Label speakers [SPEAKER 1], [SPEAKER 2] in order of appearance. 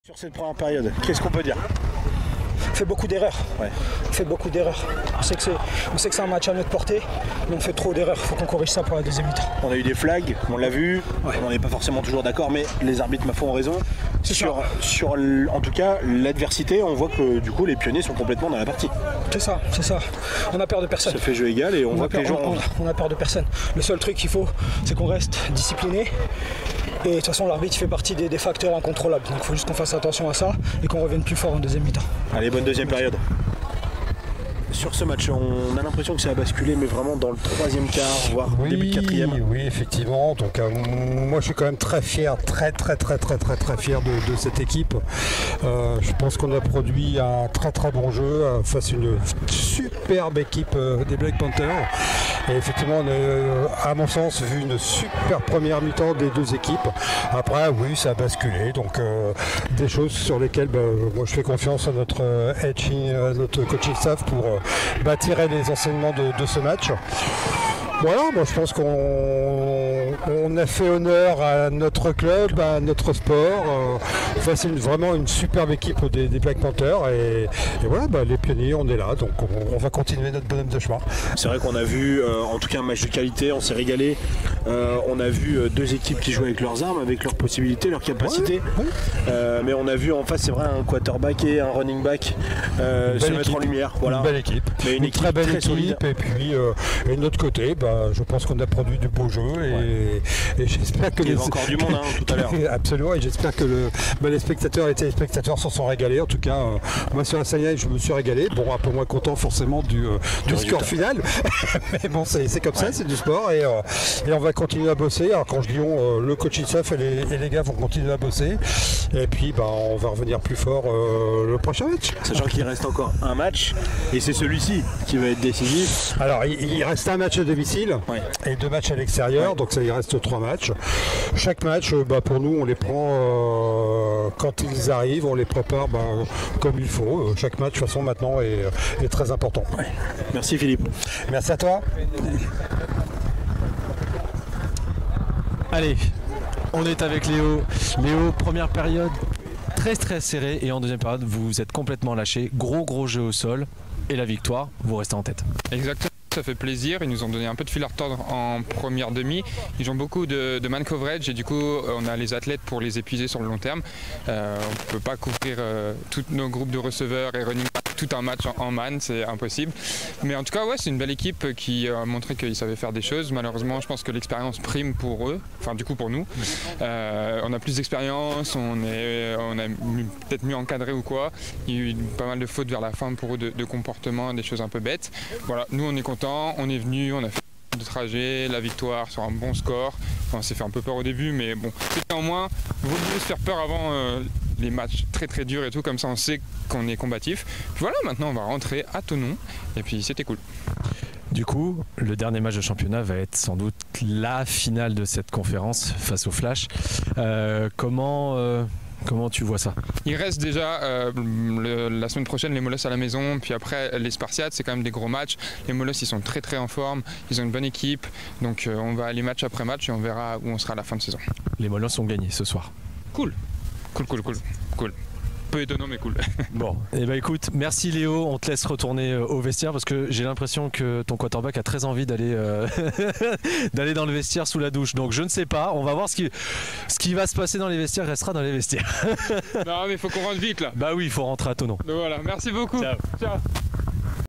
[SPEAKER 1] Sur cette première période, qu'est-ce qu'on peut dire?
[SPEAKER 2] On fait beaucoup d'erreurs.
[SPEAKER 1] Ouais.
[SPEAKER 2] On fait beaucoup d'erreurs. On sait que c'est un match à notre portée, mais on fait trop d'erreurs. Il faut qu'on corrige ça pour la deuxième mi-temps.
[SPEAKER 1] On a eu des flags, on l'a vu, ouais. On n'est pas forcément toujours d'accord, mais les arbitres, ma foi, ont raison. Sur en tout cas, l'adversité, on voit que du coup, les pionniers sont complètement dans la partie.
[SPEAKER 2] C'est ça. On a peur de personne.
[SPEAKER 1] Ça fait jeu égal et on voit que les gens...
[SPEAKER 2] On a peur de personne. Le seul truc qu'il faut, c'est qu'on reste discipliné. Et de toute façon, l'arbitre fait partie des facteurs incontrôlables. Donc il faut juste qu'on fasse attention à ça et qu'on revienne plus fort en deuxième mi-temps.
[SPEAKER 1] Allez, bonne deuxième période. Sur ce match, on a l'impression que ça a basculé, mais vraiment dans le troisième quart, voire début de quatrième.
[SPEAKER 3] Oui, effectivement. Donc moi, je suis quand même très fier, très fier de cette équipe. Je pense qu'on a produit un très bon jeu face à une superbe équipe des Black Panthers. Et effectivement, on a, à mon sens, vu une super première mi-temps des deux équipes. Après, oui, ça a basculé. Donc, des choses sur lesquelles moi, je fais confiance à notre coaching staff pour tirer les enseignements de ce match. Voilà, moi je pense qu'on a fait honneur à notre club, à notre sport. C'est vraiment une superbe équipe des Black Panthers et voilà, les pionniers, on est là, donc on va continuer notre bonhomme de chemin.
[SPEAKER 1] C'est vrai qu'on a vu en tout cas un match de qualité, on s'est régalé. On a vu deux équipes qui jouaient avec leurs armes, avec leurs possibilités, leurs capacités. Ouais. Mais on a vu en face, c'est vrai, un quarterback et un running back se mettre en lumière. Voilà.
[SPEAKER 3] Une belle équipe,
[SPEAKER 1] mais une
[SPEAKER 3] très belle équipe
[SPEAKER 1] solide.
[SPEAKER 3] Et puis et de notre côté, je pense qu'on a produit du beau jeu et j'espère que
[SPEAKER 1] il y avait encore du monde tout à l'heure.
[SPEAKER 3] Absolument, et j'espère que les spectateurs et les téléspectateurs s'en sont régalés. En tout cas, moi sur la scène, je me suis régalé. Bon, un peu moins content forcément du score final, mais bon, c'est comme ça, c'est du sport et on va continuer à bosser. Alors quand je dis le coaching staff et les gars vont continuer à bosser et puis on va revenir plus fort le prochain match.
[SPEAKER 1] Sachant qu'il reste encore un match et c'est celui-ci qui va être décisif.
[SPEAKER 3] Alors il reste un match à domicile.
[SPEAKER 1] Ouais.
[SPEAKER 3] Et 2 matchs à l'extérieur, donc ça il reste 3 matchs. Chaque match, pour nous, on les prend quand ils arrivent, on les prépare comme il faut. Chaque match, de toute façon, maintenant est très important.
[SPEAKER 1] Ouais. Merci Philippe.
[SPEAKER 3] Merci à toi.
[SPEAKER 4] Allez, on est avec Léo. Léo, première période très serrée et en deuxième période, vous êtes complètement lâché. Gros jeu au sol et la victoire, vous restez en tête.
[SPEAKER 5] Exactement. Ça fait plaisir, ils nous ont donné un peu de fil à retordre en première demi. Ils ont beaucoup de man coverage et du coup on a les athlètes pour les épuiser sur le long terme. On ne peut pas couvrir tous nos groupes de receveurs et running back tout un match en man, c'est impossible. Mais en tout cas, ouais, c'est une belle équipe qui a montré qu'ils savaient faire des choses. Malheureusement, je pense que l'expérience prime pour eux, enfin du coup pour nous. On a plus d'expérience, on a peut-être mieux encadré ou quoi. Il y a eu pas mal de fautes vers la fin pour eux de comportement, des choses un peu bêtes. Voilà, nous on est contents. On est venu, on a fait de trajet, la victoire sur un bon score. On s'est fait un peu peur au début, mais bon, néanmoins, vaut mieux se faire peur avant les matchs très durs et tout, comme ça on sait qu'on est combatif. Puis voilà, maintenant on va rentrer à Thonon, et puis c'était cool.
[SPEAKER 4] Du coup, le dernier match de championnat va être sans doute la finale de cette conférence face au Flash. Comment tu vois ça?
[SPEAKER 5] Il reste déjà la semaine prochaine les Molosses à la maison, puis après les Spartiates, c'est quand même des gros matchs. Les Molosses ils sont très en forme, ils ont une bonne équipe, donc on va aller match après match et on verra où on sera à la fin de saison.
[SPEAKER 4] Les Molosses ont gagné ce soir.
[SPEAKER 5] Cool. Peu étonnant mais cool.
[SPEAKER 4] Bon, et écoute, merci Léo, on te laisse retourner au vestiaire parce que j'ai l'impression que ton quarterback a très envie d'aller d'aller dans le vestiaire sous la douche. Donc je ne sais pas, on va voir ce qui va se passer dans les vestiaires restera dans les vestiaires.
[SPEAKER 5] Non mais il faut qu'on rentre vite là.
[SPEAKER 4] Bah oui, il faut rentrer à Thonon.
[SPEAKER 5] Donc voilà, merci beaucoup.
[SPEAKER 4] Ciao.